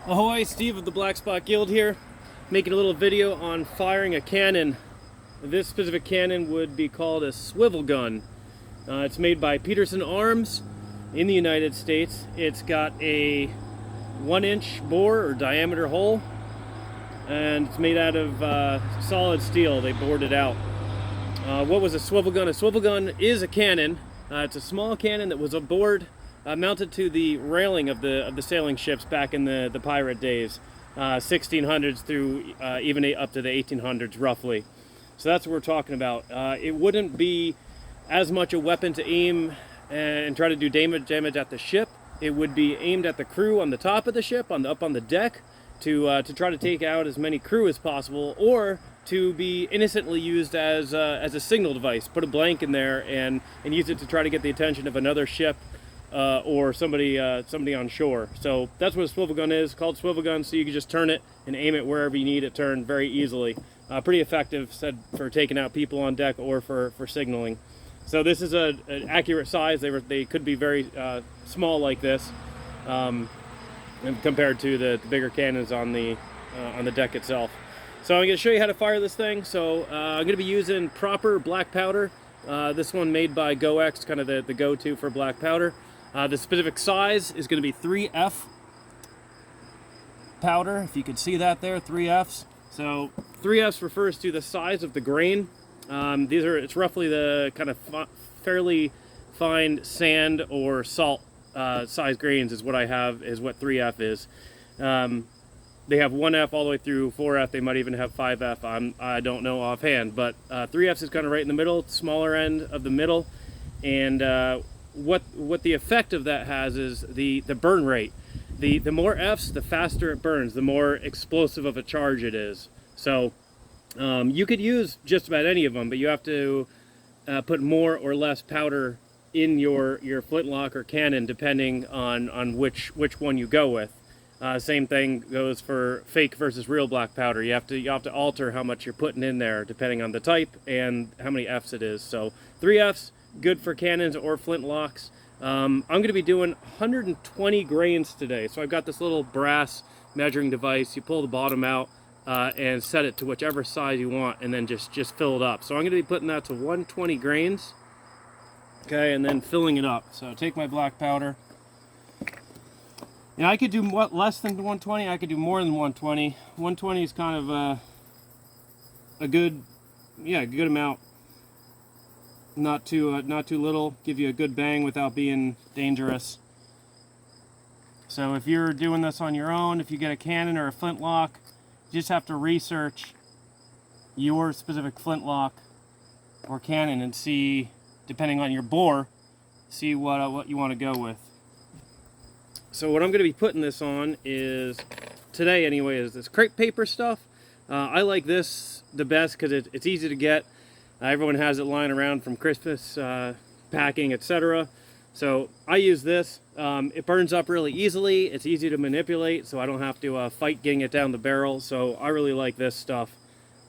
Ahoy, Steve of the Black Spot Guild here, making a little video on firing a cannon. This specific cannon would be called a swivel gun. It's made by Peterson Arms in the United States. It's got a 1-inch bore or diameter hole, and it's made out of solid steel. They bored it out. What was a swivel gun? A swivel gun is a cannon. It's a small cannon that was aboard mounted to the railing of the sailing ships back in the pirate days, 1600s through even up to the 1800s roughly. So that's what we're talking about. It wouldn't be as much a weapon to aim and try to do damage at the ship. It would be aimed at the crew on the top of the ship, up on the deck, to try to take out as many crew as possible, or to be innocently used as a signal device. Put a blank in there and use it to try to get the attention of another ship or somebody on shore. So that's what a swivel gun is, called swivel gun. So you can just turn it and aim it wherever you need it turned very easily. Pretty effective, said, for taking out people on deck or for signaling. So this is an accurate size. They could be very small like this, and compared to the bigger cannons on the deck itself. So I'm going to show you how to fire this thing. So I'm going to be using proper black powder. This one made by Goex, kind of the go-to for black powder. The specific size is going to be 3F powder, if you could see that there, 3Fs. So 3Fs refers to the size of the grain. It's roughly the kind of fairly fine sand or salt size grains is what I have, is what 3F is. They have 1F all the way through 4F. They might even have 5F. I don't know offhand, but 3Fs is kind of right in the middle, smaller end of the middle. And what the effect of that has is the burn rate. The more Fs, the faster it burns, the more explosive of a charge it is. So you could use just about any of them, but you have to put more or less powder in your flintlock or cannon, depending on which one you go with. Same thing goes for fake versus real black powder. You have to alter how much you're putting in there depending on the type and how many Fs it is. So 3Fs, good for cannons or flintlocks. I'm going to be doing 120 grains today. So I've got this little brass measuring device. You pull the bottom out and set it to whichever size you want, and then just fill it up. So I'm going to be putting that to 120 grains. Okay, and then filling it up. So take my black powder. And I could do less than 120. I could do more than 120. 120 is kind of a good amount. Not too little. Give you a good bang without being dangerous. So if you're doing this on your own, if you get a cannon or a flintlock, you just have to research your specific flintlock or cannon and see, depending on your bore, see what you want to go with. So what I'm going to be putting this on is, today anyway, is this crepe paper stuff. I like this the best because it's easy to get. Everyone has it lying around from Christmas packing, etc. So I use this. It burns up really easily. It's easy to manipulate, so I don't have to fight getting it down the barrel. So I really like this stuff.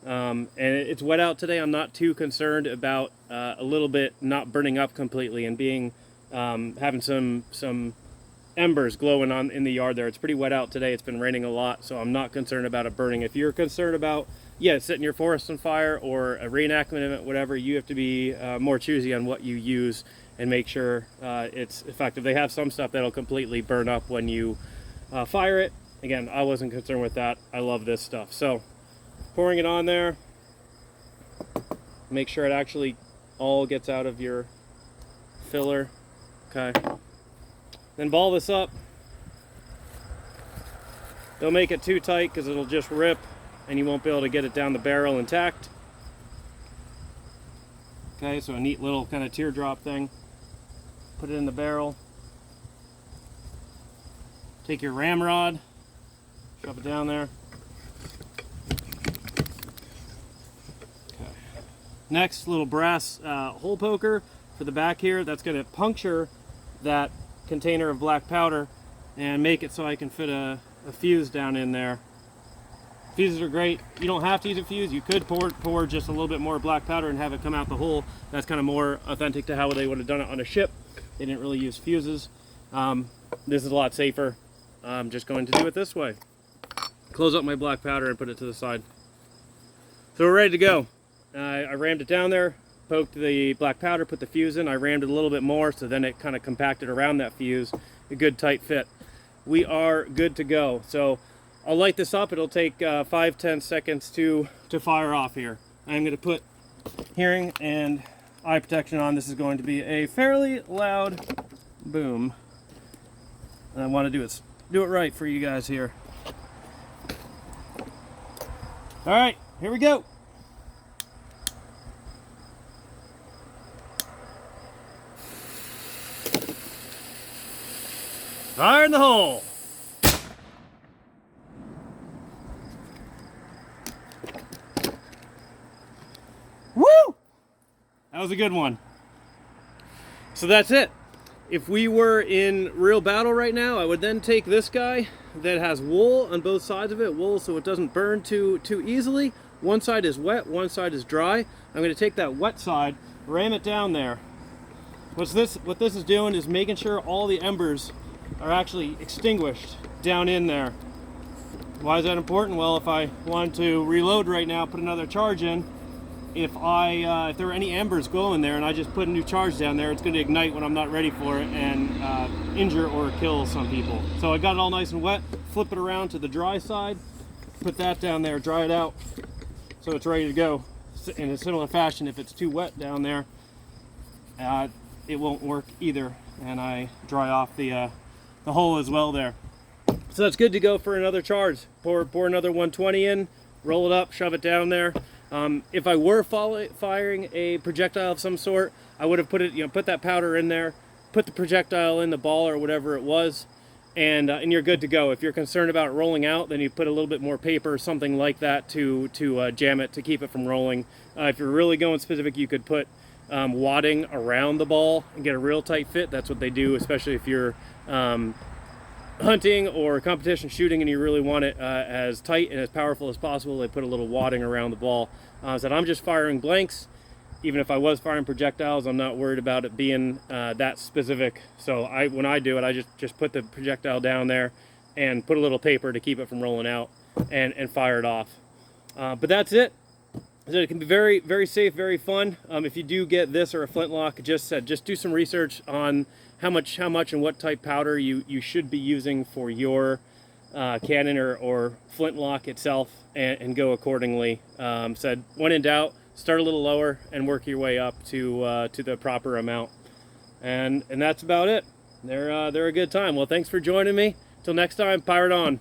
And it's wet out today. I'm not too concerned about a little bit not burning up completely and being having some embers glowing on in the yard there. It's pretty wet out today. It's been raining a lot, so I'm not concerned about it burning. If you're concerned about setting your forest on fire or a reenactment event, whatever, you have to be more choosy on what you use and make sure it's effective. They have some stuff that'll completely burn up when you fire it. Again, I wasn't concerned with that. I love this stuff. So pouring it on there, make sure it actually all gets out of your filler. Okay. Then ball this up. Don't make it too tight because it'll just rip and you won't be able to get it down the barrel intact. Okay, so a neat little kind of teardrop thing. Put it in the barrel. Take your ramrod, shove it down there. Okay. Next, little brass hole poker for the back here. That's going to puncture that container of black powder and make it so I can fit a fuse down in there. Fuses are great. You don't have to use a fuse. You could pour just a little bit more black powder and have it come out the hole. That's kind of more authentic to how they would have done it on a ship. They didn't really use fuses. This is a lot safer. I'm just going to do it this way. close up my black powder and put it to the side. So we're ready to go. I rammed it down there, poked the black powder, put the fuse in. I rammed it a little bit more, so then it kind of compacted around that fuse, a good tight fit. We are good to go. So I'll light this up. It'll take 5-10 seconds to fire off here. I'm going to put hearing and eye protection on. This is going to be a fairly loud boom. And I want to do it right for you guys here. All right, here we go. Fire in the hole. Woo! That was a good one. So that's it. If we were in real battle right now, I would then take this guy that has wool on both sides of it, wool so it doesn't burn too easily. One side is wet, one side is dry. I'm going to take that wet side, ram it down there. What this is doing is making sure all the embers are actually extinguished down in there. Why is that important? Well, if I want to reload right now, put another charge in, if there were any embers glowing there and I just put a new charge down there, it's going to ignite when I'm not ready for it and injure or kill some people. So I got it all nice and wet, flip it around to the dry side, put that down there, dry it out so it's ready to go. In a similar fashion, if it's too wet down there, it won't work either, and I dry off the hole as well there. So that's good to go for another charge. Pour another 120 in, roll it up, shove it down there. If I were firing a projectile of some sort, I would have put that powder in there, put the projectile in the ball or whatever it was, and you're good to go. If you're concerned about it rolling out, then you put a little bit more paper or something like that to jam it to keep it from rolling. If you're really going specific, you could put wadding around the ball and get a real tight fit. That's what they do, especially if you're hunting or competition shooting and you really want it as tight and as powerful as possible. They put a little wadding around the ball. So I'm just firing blanks. Even if I was firing projectiles, I'm not worried about it being that specific. So when I do it, I just put the projectile down there and put a little paper to keep it from rolling out and fire it off. But that's it. So it can be very, very safe, very fun. If you do get this or a flintlock, just do some research on how much and what type powder you should be using for your cannon or flintlock itself, and go accordingly. Said when in doubt, start a little lower and work your way up to the proper amount. And that's about it. They're a good time. Well, thanks for joining me. Till next time, pirate on.